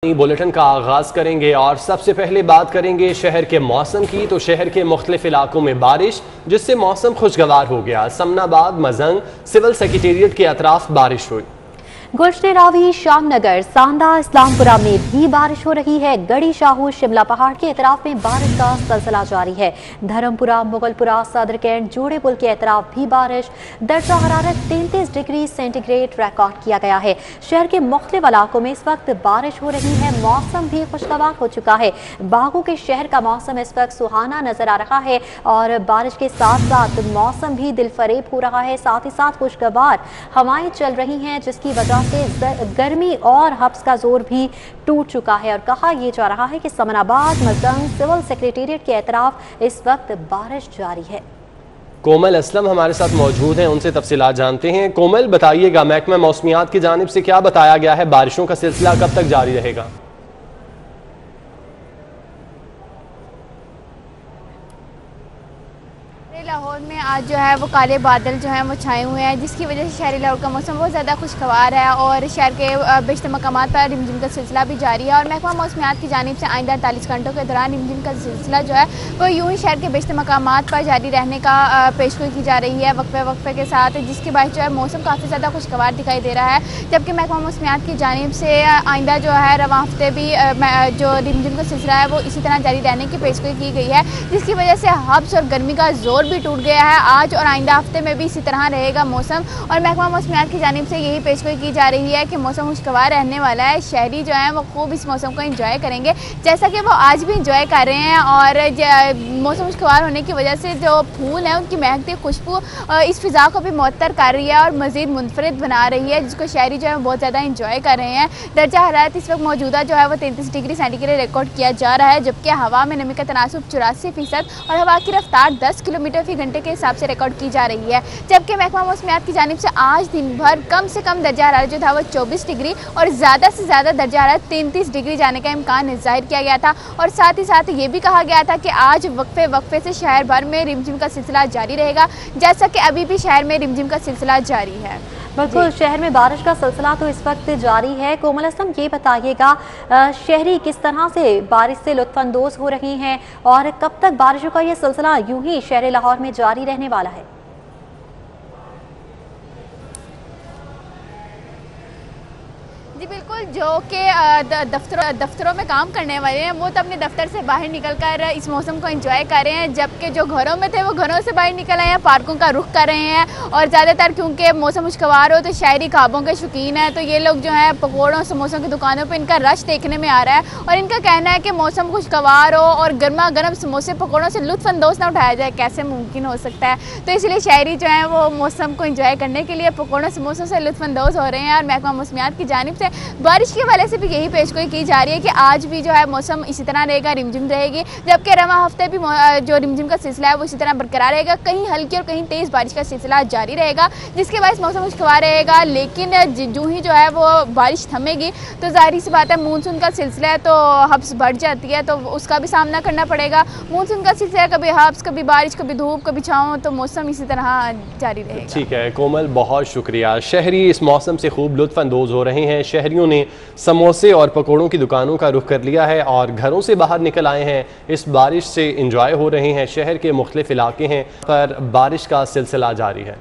Bulletin का आगाज करेंगे और सबसे पहले बात करेंगे शहर के मौसम की। तो शहर के मुख्तलिफ इलाकों में बारिश, जिससे मौसम खुशगवार हो गया। समनाबाद, मजंग, सिविल सेक्रेटेरिएट के अतराफ बारिश हुई। गुलशन रावी, शामनगर, सांदा, इस्लामपुरा में भी बारिश हो रही है। गढ़ी शाहू, शिमला पहाड़ के अतराफ में बारिश का सिलसिला जारी है। धर्मपुरा, मुगलपुरा, सदर कैंट, जोड़े पुल के अतराफ भी बारिश। दर्जा हरारत 33 डिग्री सेंटीग्रेड रिकॉर्ड किया गया है। शहर के मुख्तलिफ इलाकों में इस वक्त बारिश हो रही है। मौसम भी खुशगवार हो चुका है। बागों के शहर का मौसम इस वक्त सुहाना नजर आ रहा है और बारिश के साथ साथ मौसम भी दिलफरेब हो रहा है। साथ ही साथ खुशगवार हवाएं चल रही हैं, जिसकी वजह से गर्मी और हब्स का जोर भी टूट चुका है। और कहा यह जा रहा है कि समनाबाद, मजंग, सिविल सेक्रेटेरिएट के अतराफ इस वक्त बारिश जारी है। कोमल असलम हमारे साथ मौजूद हैं, उनसे तफसीलात जानते हैं। कोमल, बताइएगा, महकमा मौसमियात की जानिब से क्या बताया गया है? बारिशों का सिलसिला कब तक जारी रहेगा? लाहौर में आज जो है वो काले बादल जो हैं वो छाए हुए हैं, जिसकी वजह से शहरी लाहौर का मौसम बहुत ज़्यादा खुशगवार है और शहर के बेशतर मकामात पर रिमझिम का सिलसिला भी जारी है। और महकमा मौसमियात की जानिब से आइंदा 48 घंटों के दौरान रिमझिम का सिलसिला जो है वो यूँ ही शहर के बेशतर मकामात पर जारी रहने का पेशगोई की जा रही है वक्फे के साथ, जिसके बाद जो है मौसम काफ़ी ज़्यादा खुशगवार दिखाई दे रहा है। जबकि महकमा मौसमियात की जानिब से आइंदा जो है रवां हफ्ते भी जो रिमझिम का सिलसिला है वो इसी तरह जारी रहने की पेशगोई की गई है, जिसकी वजह से हब्स और गर्मी का जोर भी टूट गया है। आज और आइंदा हफ्ते में भी इसी तरह रहेगा मौसम और महकमा मौसमियात की जानिब से यही पेशगोई की जा रही है कि मौसम खुशगवार रहने वाला है। शहरी जो है वो खूब इस मौसम को एंजॉय करेंगे, जैसा कि वो आज भी एंजॉय कर रहे हैं। और मौसम खुशगवार होने की वजह से जो फूल हैं उनकी महकती खुशबू इस फिज़ा को भी मुअत्तर कर रही है और मज़ीद मुनफरिद बना रही है, जिसको शहरी जो है बहुत ज़्यादा इंजॉय कर रहे हैं। दर्जा हरारत इस वक्त मौजूदा जो है वो 33 डिग्री सेंटीग्रेड रिकॉर्ड किया जा रहा है, जबकि हवा में नमी का तनासुब 84% और हवा की रफ्तार 10 किलोमीटर फी घंटे के हिसाब से रिकॉर्ड की जा रही है। जबकि महकमा मौसमियात की जानिब से आज दिन भर कम से कम दर्जा हरारत जो था वो 24 डिग्री और ज़्यादा से ज़्यादा दर्जा हरारत 33 डिग्री जाने का इम्कान जाहिर किया गया था। और साथ ही साथ ये भी कहा गया था कि आज वक्फे से शहर भर में रिमझिम का सिलसिला जारी रहेगा, जैसा कि अभी भी शहर में रिमझिम का सिलसिला जारी है। बिल्कुल, शहर में बारिश का सिलसिला तो इस वक्त जारी है। कोमल असलम, ये बताइएगा, शहरी किस तरह से बारिश से लुत्फानंदोज हो रही हैं और कब तक बारिशों का ये सिलसिला यूं ही शहर लाहौर में जारी रहने वाला है? जी बिल्कुल, जो कि दफ्तरों में काम करने वाले हैं वो तो अपने दफ्तर से बाहर निकलकर इस मौसम को एंजॉय कर रहे हैं, जबकि जो घरों में थे वो घरों से बाहर निकल आए हैं, पार्कों का रुख कर रहे हैं। और ज़्यादातर क्योंकि मौसम खुशगवार हो तो शहरी ख्वाबों के शौकीन हैं, तो ये लोग जो है पकौड़ों समोसों की दुकानों पर इनका रश देखने में आ रहा है और इनका कहना है कि मौसम खुशगवार हो और गर्मा गर्म समोसे पकौड़ों से लुत्फानंदोज ना उठाया जाए, कैसे मुमकिन हो सकता है। तो इसलिए शहरी जो है वो मौसम को एंजॉय करने के लिए पकौड़ों समोसों से लुत्फानंदोज हो रहे हैं। और महकमा मौसमियात की जानिब से बारिश के हवाले से भी यही पेशगोई की जा रही है कि आज भी जो है मौसम इसी तरह रहेगा, रिमझिम रहेगी। जबकि रवां हफ्ते भी जो रिमझिम का सिलसिला है वो इसी तरह बरकरार रहेगा। कहीं हल्की और कहीं तेज़ बारिश का सिलसिला जारी रहेगा, जिसके बाद मौसम खुशगवार रहेगा। लेकिन जो ही जो है वो बारिश थमेगी तो जाहिर सी बात है मानसून का सिलसिला है तो हब्स बढ़ जाती है, तो उसका भी सामना करना पड़ेगा। मानसून का सिलसिला कभी हब्स, कभी बारिश, कभी धूप, कभी छाँव, तो मौसम इसी तरह जारी रहेगा। ठीक है कोमल, बहुत शुक्रिया। शहरी इस मौसम से खूब लुत्फानंदोज हो रहे हैं। शहरियों ने समोसे और पकौड़ों की दुकानों का रुख कर लिया है और घरों से बाहर निकल आए हैं। इस बारिश से इंजॉय हो रहे हैं। शहर के मुख्तलिफ इलाके हैं पर बारिश का सिलसिला जारी है।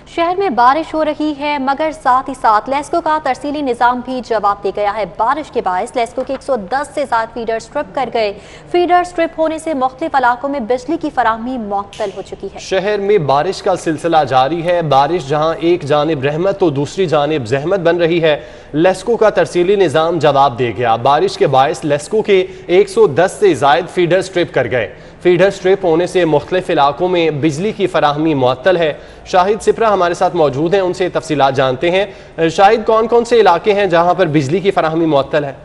शहर में बारिश हो रही है, मगर साथ ही साथ लेस्को का तरसीली निज़ाम भी जवाब दे गया है। बारिश के बायस लेस्को के 110 से ज़्यादा फीडर स्ट्रिप कर गए। फीडर स्ट्रिप होने से मुख्तलिफ इलाकों में बिजली की फराहमी मुअत्तल हो चुकी है। शहर में बारिश का सिलसिला जारी है। बारिश जहां एक जानिब रहमत तो दूसरी जानिब जहमत बन रही है। लेस्को का तरसीली निज़ाम जवाब दे गया। बारिश के बायस लेस्को के 110 से ज़ायद फीडर स्ट्रिप कर गए। फीडर स्ट्रिप होने से मुख्तलिफ इलाकों में बिजली की फराहमी मुअत्तल है। शाहिद सिपरा हमारे साथ मौजूद हैं, उनसे तफसीलात जानते हैं। शाहिद, कौन कौन से इलाके हैं जहां पर बिजली की फराहमी मुअत्तल है?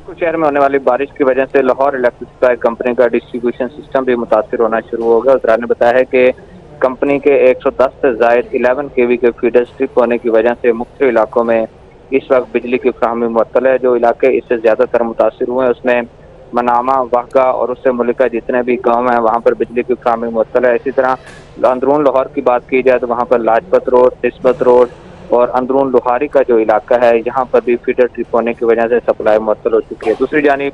शहर में होने वाली बारिश की वजह से लाहौर इलेक्ट्रिक सप्लाई कंपनी का डिस्ट्रीब्यूशन सिस्टम भी मुतासिर होना शुरू हो गया। उसरान ने बताया है कि कंपनी के 110 से ज़ायद 11 kV के फीडर स्ट्रिप होने की वजह से मुख्तलिफ इलाकों में इस वक्त बिजली की फराहमी मुअत्तल है। जो इलाके इससे ज़्यादातर मुतासिर हुए हैं उसमें मनामा, वाहगा और उससे मुल्का जितने भी गांव हैं वहाँ पर बिजली की फराहमी मुअत्तल है। इसी तरह अंदरून लाहौर की बात की जाए तो वहाँ पर लाजपत रोड, निस्बत रोड, और अंदरून लोहारी का जो इलाका है यहाँ पर भी फीडर ट्रिप होने की वजह से सप्लाई मुअत्तल हो चुकी है। दूसरी जानिब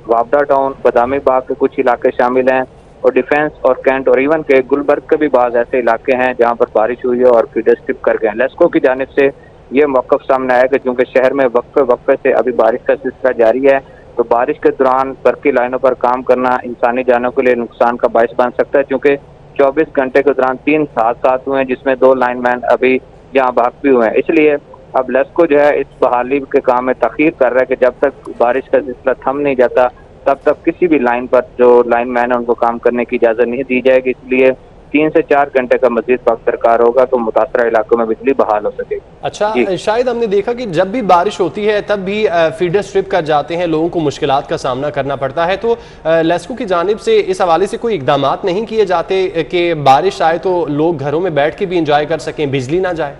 वापडा टाउन, बदामी बाग के कुछ इलाके शामिल हैं और डिफेंस और कैंट और इवन के गुलबर्ग के भी बाज़ ऐसे इलाके हैं जहाँ पर बारिश हुई है और फीडर ट्रिप कर गए। लेस्को की जानिब से ये मौक़िफ़ सामने आया कि चूँकि शहर में वक्फे से अभी बारिश का सिलसिला जारी है, तो बारिश के दौरान बर्क़ी लाइनों पर काम करना इंसानी जानों के लिए नुकसान का बायस बन सकता है, क्योंकि 24 घंटे के दौरान 3 हादसात हुए हैं जिसमें 2 लाइनमैन अभी यहाँ भाग भी हुए हैं। इसलिए अब लेस्को जो है इस बहाली के काम में तख़ीर कर रहा है कि जब तक बारिश का सिलसिला थम नहीं जाता तब तक किसी भी लाइन पर जो लाइनमैन है उनको काम करने की इजाज़त नहीं दी जाएगी। इसलिए 3 से 4 घंटे का मज़ीद वक्त दरकार होगा तो मुतासरा इलाकों में बिजली बहाल हो सकेगी। अच्छा, शायद हमने देखा कि जब भी बारिश होती है तब भी फीडर स्ट्रिप कर जाते हैं, लोगों को मुश्किलात का सामना करना पड़ता है, तो लेस्को की जानिब से इस हवाले से कोई इकदाम नहीं किए जाते कि बारिश आए तो लोग घरों में बैठ के भी इंजॉय कर सकें, बिजली ना जाए?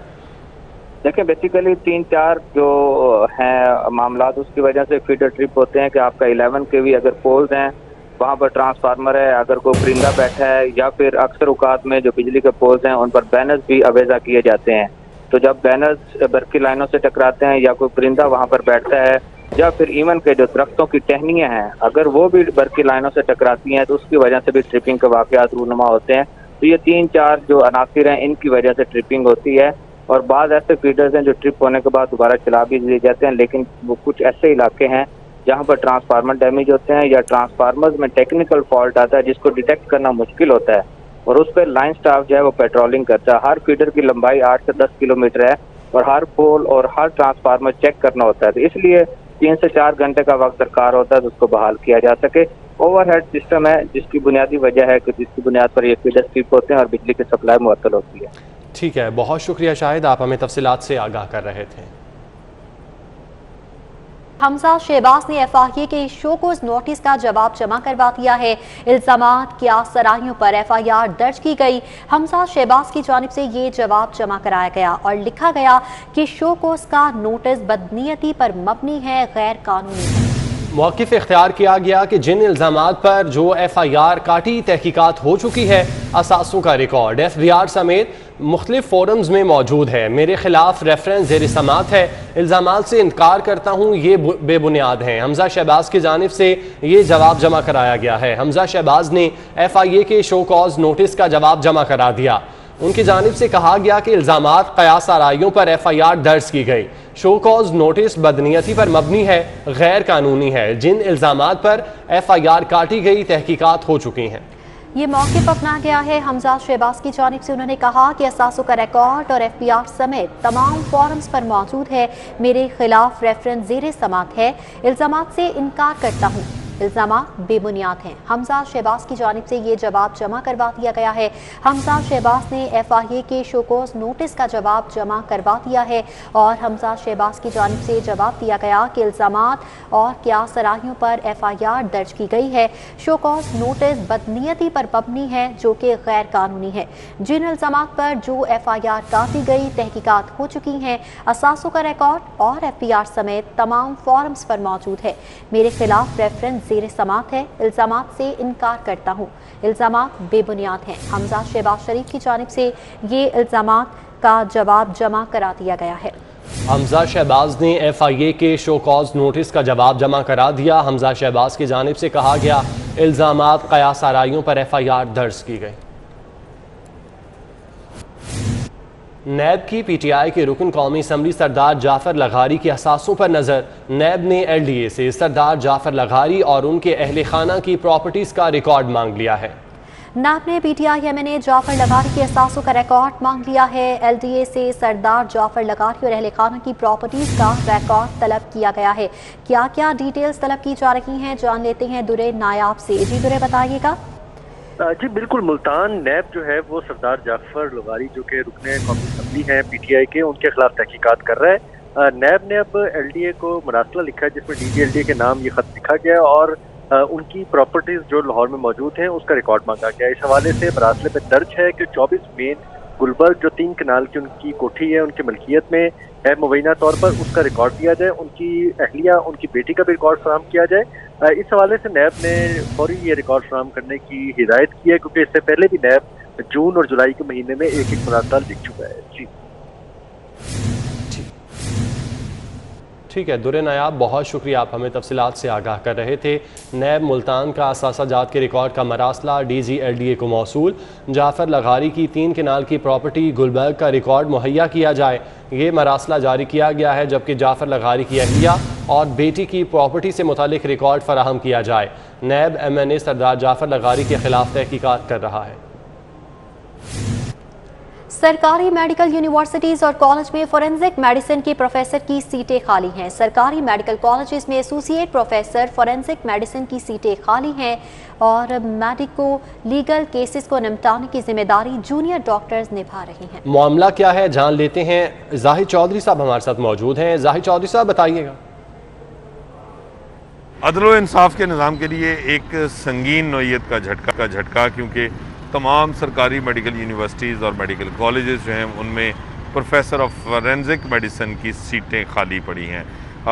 देखिए, बेसिकली 3-4 जो हैं मामलात उसकी वजह से फीडर ट्रिप होते हैं कि आपका 11 kV अगर पोल्स हैं वहाँ पर ट्रांसफार्मर है, अगर कोई परिंदा बैठा है या फिर अक्सर औकात में जो बिजली के पोल्स हैं उन पर बैनर्स भी अवेजा किए जाते हैं। तो जब बैनर्स बर्क़ी लाइनों से टकराते हैं या कोई परिंदा वहाँ पर बैठता है या फिर इवन के जो दरख्तों की टहनियाँ हैं अगर वो भी बर्क़ी लाइनों से टकराती हैं तो उसकी वजह से भी ट्रिपिंग के वाक़यात रूनुमा होते हैं। तो ये 3-4 जो अनासिर हैं इनकी वजह से ट्रिपिंग होती है। और बाद ऐसे फीडर्स हैं जो ट्रिप होने के बाद दोबारा चला भी दिए जाते हैं, लेकिन वो कुछ ऐसे इलाके हैं जहाँ पर ट्रांसफार्मर डैमेज होते हैं या ट्रांसफार्मर्स में टेक्निकल फॉल्ट आता है जिसको डिटेक्ट करना मुश्किल होता है और उस पर लाइन स्टाफ जो है वो पेट्रोलिंग करता है। हर फीडर की लंबाई 8 से 10 किलोमीटर है और हर पोल और हर ट्रांसफार्मर चेक करना होता है, तो इसलिए 3 से 4 घंटे का वक्त दरकार होता है तो उसको बहाल किया जा सके। ओवरहेड सिस्टम है जिसकी बुनियादी वजह है कि जिसकी बुनियाद पर ये फीडर स्ट्रिप होते हैं और बिजली की सप्लाई मुअत्तल होती है। ठीक है, बहुत शुक्रिया शाहिद, आप हमें तफसीलात से आगाह कर रहे थे। हमजा शहबाज ने FIA के शोकोज नोटिस का जवाब जमा करवा दिया है। इल्जामात क्या सराहियों पर FIR दर्ज की गई। हमजा शहबाज की जानिब से ये जवाब जमा कराया गया और लिखा गया कि शोकोज का नोटिस बदनीयती पर मबनी है, गैर कानूनी है। मौक़िफ़ इख्तियार किया गया कि जिन इल्ज़ामात पर जो FIR काटी तहकीकात हो चुकी है, असासों का रिकॉर्ड FBR समेत मुख्तलिफ फोरम्स में मौजूद है, मेरे खिलाफ रेफरेंस ज़ेर समात है, इल्ज़ामात से इनकार करता हूँ, ये बेबुनियाद हैं। हमजा शहबाज की जानिब से ये जवाब जमा कराया गया है। हमजा शहबाज ने FIA के शो कॉज नोटिस का जवाब जमा करा दिया। उनकी जानिब से कहा गया कि इल्ज़ामात क़यास आराइयों पर FIR दर्ज की गई। शो कॉज नोटिस बदनीयती पर मबनी है, गैर कानूनी है। जिन इल्ज़ामात पर FIR काटी गई तहकीकात हो चुकी हैं। ये मौक़िफ़ अपना गया है हमजा शहबाज की जानिब से। उन्होंने कहा कि असासों का रिकॉर्ड और FBR समेत तमाम फॉरम्स पर मौजूद है, मेरे खिलाफ रेफरेंस ज़ेर समात है, इल्ज़ामात से इनकार करता हूँ, इल्ज़ामात बेबुनियाद हैं। हमजा शहबाज की जानिब से ये जवाब जमा करवा दिया गया है। हमजा शहबाज ने FIA के शोकोज नोटिस का जवाब जमा करवा दिया है और हमजा शहबाज की जानिब से जवाब दिया गया कि इल्ज़ामात और क्या सराहियों पर FIR दर्ज की गई है। शोकोज नोटिस बदनीयती पर मबनी है जो कि गैर कानूनी है। जिन इल्ज़ामात पर जो FIR काटी गई तहकीकात हो चुकी हैं, असासों का रिकॉर्ड और FBR समेत तमाम फॉरम्स पर मौजूद है, मेरे खिलाफ रेफरेंस ज़ेर समात है, इल्ज़ामात से इनकार करता हूँ, इल्ज़ामात बेबुनियाद हैं। हमजा शहबाज शरीफ की जानिब से ये इल्ज़ामात का जवाब जमा करा दिया गया है। हमजा शहबाज ने FIA के शो कॉज नोटिस का जवाब जमा करा दिया। हमजा शहबाज की जानिब से कहा गया इल्ज़ामात क़यास आराइयों पर FIR दर्ज की गई। नैब की PTI के रुकन कौमी असम्बली सरदार जाफर लगारी के असासों पर नज़र। नैब ने LDA से सरदार जाफर लगारी और उनके अहल खाना की प्रॉपर्टीज़ का रिकॉर्ड मांग लिया है। नैब ने PTI-MNA जाफर लगारी के असासों का रिकॉर्ड मांग लिया है। LDA से सरदार जाफर लगारी और अहल खाना की प्रॉपर्टीज़ का रिकॉर्ड तलब किया गया है। क्या क्या डिटेल्स तलब की जा रही हैं, जान लेते हैं दुरे नायाब से। जी दुरे, बताइएगा। जी बिल्कुल, मुल्तान नैब जो है वो सरदार जाफर लगारी जो कि रुकने कौमी असम्बली हैं PTI के, उनके खिलाफ तहकीकात कर रहा है। नैब ने अब LDA को मरासला लिखा है जिसमें DG-LDA के नाम ये खत लिखा गया और उनकी प्रॉपर्टीज जो लाहौर में मौजूद हैं उसका रिकॉर्ड मांगा गया। इस हवाले से मरासले पे दर्ज है कि 24 मेन गुलबर्ग जो 3 कनाल की उनकी कोठी है उनकी मलकियत में है, मुबैना तौर पर उसका रिकॉर्ड दिया जाए, उनकी अहलिया उनकी बेटी का भी रिकॉर्ड फराहम किया जाए। इस हवाले से नैब ने फौरी ये रिकॉर्ड फराहम करने की हिदायत की है क्योंकि इससे पहले भी नैब जून और जुलाई के महीने में एक मरासला लिख चुका है। जी ठीक है दुरे नायाब, बहुत शुक्रिया, आप हमें तफसीलात से आगाह कर रहे थे। नैब मुल्तान का असासाजात के रिकॉर्ड का मरासला DG LDA को मौसूल। जाफ़र लगारी की 3 कनाल की प्रॉपर्टी गुलबर्ग का रिकॉर्ड मुहैया किया जाए, ये मरासला जारी किया गया है, जबकि जाफ़र लगारी की अहलिया और बेटी की प्रॉपर्टी से मुतालिक रिकॉर्ड फराहम किया जाए। नैब MNA सरदार जाफ़र लगारी के खिलाफ तहकीकात कर रहा है। सरकारी मेडिकल यूनिवर्सिटीज और कॉलेज में फोरेंसिक मेडिसिन के प्रोफेसर की सीटें खाली हैं। सरकारी मेडिकल कॉलेजेस में एसोसिएट प्रोफेसर फोरेंसिक मेडिसिन की सीटें खाली हैं और मेडिको लीगल केसेस को निपटाने की जिम्मेदारी जूनियर डॉक्टर्स निभा रहे हैं। मामला क्या है जान लेते हैं। जाहिद चौधरी साहब हमारे साथ मौजूद हैं। जाहिद चौधरी साहब बताइएगा। अदल व इंसाफ के निज़ाम के लिए एक संगीन नौइयत का झटका, क्योंकि तमाम सरकारी मेडिकल यूनिवर्सिटीज़ और मेडिकल कॉलेजेस जो हैं उनमें प्रोफेसर ऑफ फोरेंसिक मेडिसिन की सीटें खाली पड़ी हैं।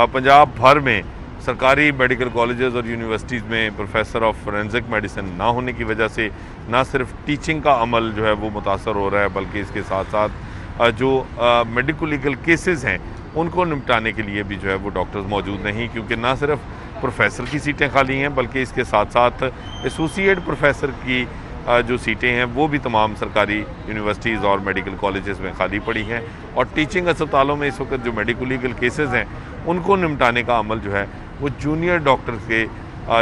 पंजाब भर में सरकारी मेडिकल कॉलेजेस और यूनिवर्सिटीज़ में प्रोफेसर ऑफ फोरेंसिक मेडिसिन ना होने की वजह से ना सिर्फ टीचिंग का अमल जो है वो मुतासर हो रहा है, बल्कि इसके साथ साथ जो मेडिको लीगल केसेस हैं उनको निपटाने के लिए भी जो है वो डॉक्टर्स मौजूद नहीं, क्योंकि ना सिर्फ प्रोफेसर की सीटें खाली हैं बल्कि इसके साथ साथ एसोसिएट प्रोफेसर की जो सीटें हैं वो भी तमाम सरकारी यूनिवर्सिटीज़ और मेडिकल कॉलेजेस में खाली पड़ी हैं। और टीचिंग अस्पतालों में इस वक्त जो मेडिको लीगल केसेस हैं उनको निपटाने का अमल जो है वो जूनियर डॉक्टर्स के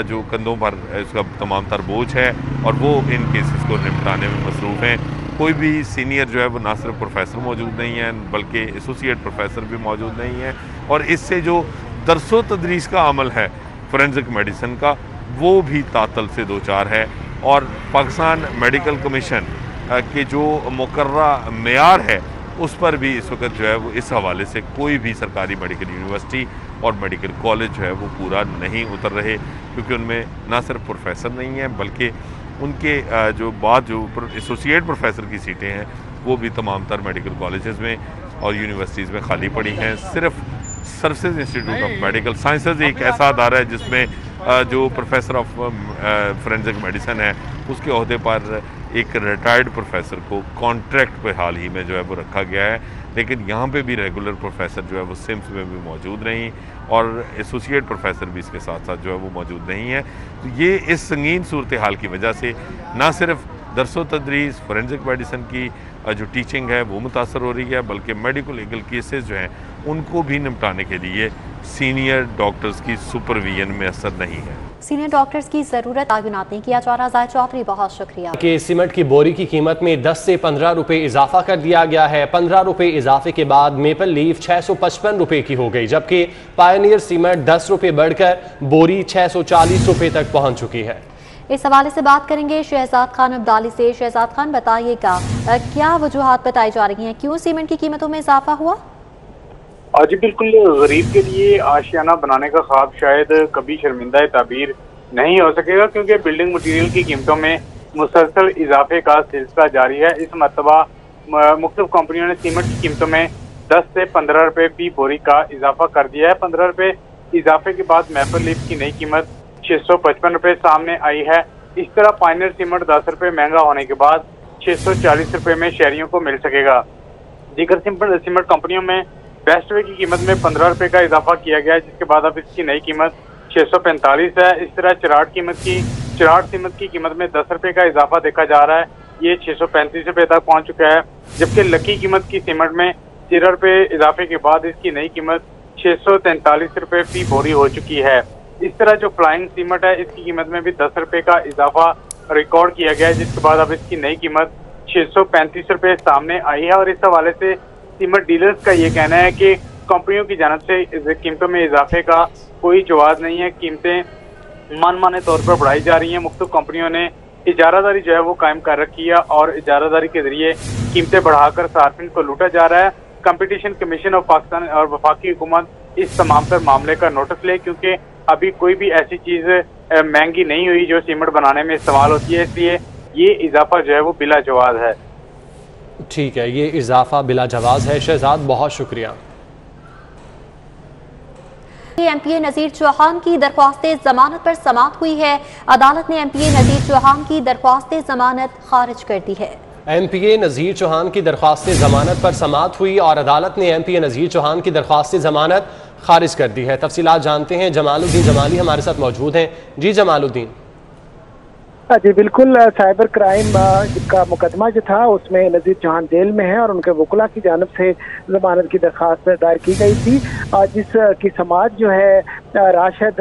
जो कंधों पर इसका तमाम तर बोझ है और वो इन केसेस को निपटाने में मसरूफ़ हैं। कोई भी सीनियर जो है वो ना सिर्फ प्रोफेसर मौजूद नहीं है बल्कि एसोसिएट प्रोफेसर भी मौजूद नहीं है, और इससे जो दरसो तदरीस का अमल है फोरेंसिक मेडिसिन का वो भी तातल से दो चार है। और पाकिस्तान मेडिकल कमीशन के जो मुकर्रा मेयार है उस पर भी इस वक्त जो है वो इस हवाले से कोई भी सरकारी मेडिकल यूनिवर्सिटी और मेडिकल कॉलेज जो है वो पूरा नहीं उतर रहे, क्योंकि उनमें ना सिर्फ प्रोफेसर नहीं है बल्कि उनके जो एसोसिएट प्रोफेसर की सीटें हैं वो भी तमाम तर मेडिकल कॉलेजेस में और यूनिवर्सिटीज़ में खाली पड़ी हैं। सिर्फ services institute of medical sciences एक ऐसा अदारा है जिसमें जो प्रोफेसर ऑफ फोरेंसिक मेडिसिन है उसके अहदे पर एक रिटायर्ड प्रोफेसर को कॉन्ट्रैक्ट पे हाल ही में जो है वो रखा गया है, लेकिन यहाँ पे भी रेगुलर प्रोफेसर जो है वो सिम्स में भी मौजूद नहीं और एसोसिएट प्रोफेसर भी इसके साथ साथ जो है वो मौजूद नहीं है। तो ये इस संगीन सूरत हाल की वजह से ना सिर्फ दरसो तदरीस फोरेंसिक मेडिसिन की जो टीचिंग है वो मुतासर हो रही है, बल्कि मेडिको लीगल केसेस जो हैं उनको भी निपटाने के लिए सीनियर डॉक्टर्स की सुपरविजन में असर नहीं है। सीनियर डॉक्टर्स की जरूरत तयनात नहीं किया जा रहा। जाहिद चौधरी बहुत शुक्रिया। कि सीमेंट की बोरी की कीमत में 10 से 15 रुपए इजाफा कर दिया गया है। 15 रुपए इजाफे के बाद मेपल लीफ 655 रुपए की हो गई, जबकि पायनियर सीमेंट 10 रुपए बढ़कर बोरी 640 रुपए तक पहुंच चुकी है। इस हवाले से बात करेंगे शहजाद खान अब्दाली से। शहजाद खान बताइएगा क्या वजूहात बताई जा रही हैं, क्यों सीमेंट की कीमतों में इजाफा हुआ? जी बिल्कुल, गरीब के लिए आशियाना बनाने का ख्वाब शायद कभी शर्मिंदा ताबीर नहीं हो सकेगा, क्योंकि बिल्डिंग मटीरियल की कीमतों में मुसलसल इजाफे का सिलसिला जारी है। इस मरतबा मुख्तलिफ कंपनियों ने सीमेंट की कीमतों में 10 से 15 रुपए फी बोरी का इजाफा कर दिया है। 15 रुपए इजाफे के बाद मेपल लीफ की नई कीमत 655 रुपए सामने आई है। इस तरह पायनियर सीमेंट 10 रुपए महंगा होने के बाद 640 रुपए में शहरियों को मिल सकेगा। दीगर सीमेंट कंपनियों में बेस्ट वे की कीमत में 15 रुपए का इजाफा किया गया है, जिसके बाद अब इसकी नई कीमत 645 है। इस तरह चिराट सीमेंट की कीमत में 10 रुपए का इजाफा देखा जा रहा है, ये 635 रुपए तक पहुंच चुका है। जबकि लकी कीमत की सीमेंट में 13 रुपए इजाफे के बाद इसकी नई कीमत 643 रुपए फी बोरी हो चुकी है। इस तरह जो फ्लाइंग सीमेंट है इसकी कीमत में भी 10 रुपए का इजाफा रिकॉर्ड किया गया है, जिसके बाद अब इसकी नई कीमत 635 रुपए सामने आई है। और इस हवाले से सीमेंट डीलर्स का ये कहना है कि कंपनियों की जानब से कीमतों में इजाफे का कोई जवाब नहीं है, कीमतें मनमाने तौर पर बढ़ाई जा रही हैं। मुख्तलिफ कंपनियों ने इजारादारी जो है वो कायम कर रखी है और इजारादारी के जरिए कीमतें बढ़ाकर सार्फिन को लूटा जा रहा है। कंपटीशन कमीशन ऑफ पाकिस्तान और वफाकी हुकूमत इस तमाम तर मामले का नोटिस ले, क्योंकि अभी कोई भी ऐसी चीज महंगी नहीं हुई जो सीमेंट बनाने में इस्तेमाल होती है, इसलिए ये इजाफा जो है वो बिला जवाज है। ठीक है, ये इजाफा बिला जवाज है। शहजाद बहुत शुक्रिया। एमपीए नजीर चौहान की दरख्वास्त जमानत पर समाअत हुई है। अदालत ने एमपीए नजीर चौहान की दरख्वास्त जमानत खारिज कर दी है। एमपीए नजीर चौहान की दरख्वास्त जमानत पर समाअत हुई और अदालत ने एमपीए नजीर चौहान की दरख्वास्त जमानत खारिज कर दी है। तफसीलात जानते हैं, जमालुद्दीन जमाली हमारे साथ मौजूद हैं। जी जमालुद्दीन। जी बिल्कुल, साइबर क्राइम का मुकदमा जो था उसमें नज़ीर चौहान जेल में है और उनके वकुला की जानब से जमानत की दरख्वास्त दायर की गई थी, जिसकी समाअत जो है राशिद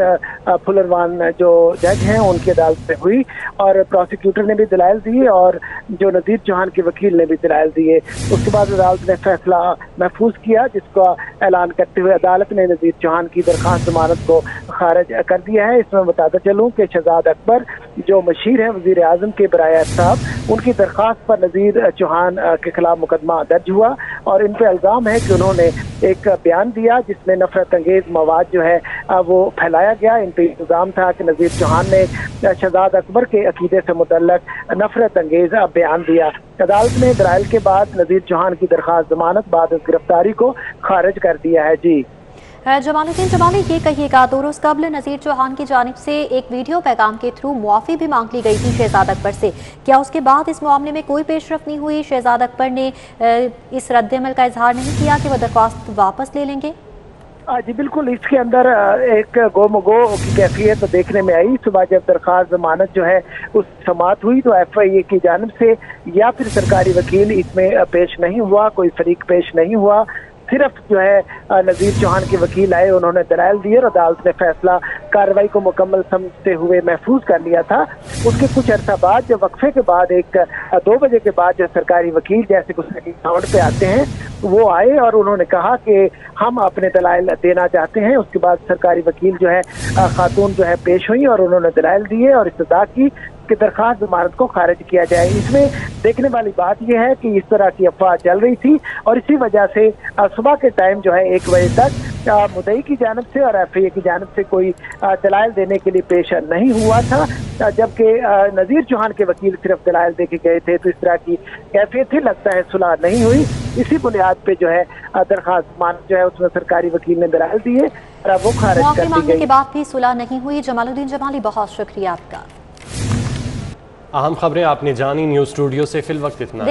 फुलरवान जो जज हैं उनकी अदालत में हुई और प्रोसिक्यूटर ने भी दलाइल दिए और जो नज़ीर चौहान के वकील ने भी दलाइल दिए। उसके बाद अदालत ने फैसला महफूज किया, जिसका ऐलान करते हुए अदालत ने नज़ीर चौहान की दरख्वास्त जमानत को खारिज कर दिया है। इसमें बताता चलूँ कि शहजाद अकबर जो मशीर है वजीर आजम के बराए साहब, उनकी दरख्वास्त पर नज़ीर चौहान के खिलाफ मुकदमा दर्ज हुआ और इन पर इल्ज़ाम है कि उन्होंने एक बयान दिया जिसमें नफरत अंगेज मवाद जो है वो फैलाया गया। इन पर इल्ज़ाम था कि नज़ीर चौहान ने शहजाद अकबर के अकीदे से मुतल्लक नफरत अंगेज बयान दिया। अदालत ने दलाइल के बाद नज़ीर चौहान की दरख्वास्त जमानत बाद गिरफ्तारी को खारिज कर दिया है। जी जमालुद्दीन जमाली, ये कहिएगा, 2 रोज़ कबल नज़ीर चौहान की जानिब से एक वीडियो पैगाम के थ्रू मुआफ़ी भी मांग ली गई थी शहजाद अकबर से, क्या उसके बाद इस मामले में कोई पेशरफ नहीं हुई? शहजाद अकबर ने इस रद्दअमल का इजहार नहीं किया कि वह दरख्वास्त वापस ले लेंगे? जी बिल्कुल, इसके अंदर एक गोमगो की कैफियत देखने में आई। सुबह जब दरख्वास्त जमानत जो है उस समाअत हुई तो FIA की जानिब से या फिर सरकारी वकील इसमें पेश नहीं हुआ, कोई फरीक पेश नहीं हुआ। सिर्फ जो है नज़ीर चौहान के वकील आए, उन्होंने दलाइल दिए और अदालत ने फैसला कार्रवाई को मुकम्मल समझते हुए महफूज कर लिया था। उसके कुछ अर्सा बाद, जब वक्फे के बाद 2 बजे के बाद जो सरकारी वकील जैसे कुछ साउंड पे आते हैं वो आए और उन्होंने कहा कि हम अपने दलाइल देना चाहते हैं। उसके बाद सरकारी वकील जो है खातून जो है पेश हुई और उन्होंने दलाइल दिए और इस्तदा की कि दरख्वास्त जमानत को खारिज किया जाए। इसमें देखने वाली बात यह है कि इस तरह की अफवाह चल रही थी और इसी वजह से सुबह के टाइम जो है 1 बजे तक मुद्दई की जानिब से और FIA की जानिब से कोई दलाइल देने के लिए पेश नहीं हुआ था, जबकि नज़ीर चौहान के वकील सिर्फ दलाइल दे के गए थे। तो इस तरह की कैफियत थी, लगता है सुलह नहीं हुई। इसी बुनियाद पे जो है दरख्वास्त जमानत जो है उसमें सरकारी वकील ने दलाइल दिए और वो खारिज कर दी गई। के बाद भी सुलह नहीं हुई। जमालुद्दीन जमाली, बहुत शुक्रिया आपका। अहम खबरें आपने जानी, न्यूज़ स्टूडियो से फिल वक्त इतना।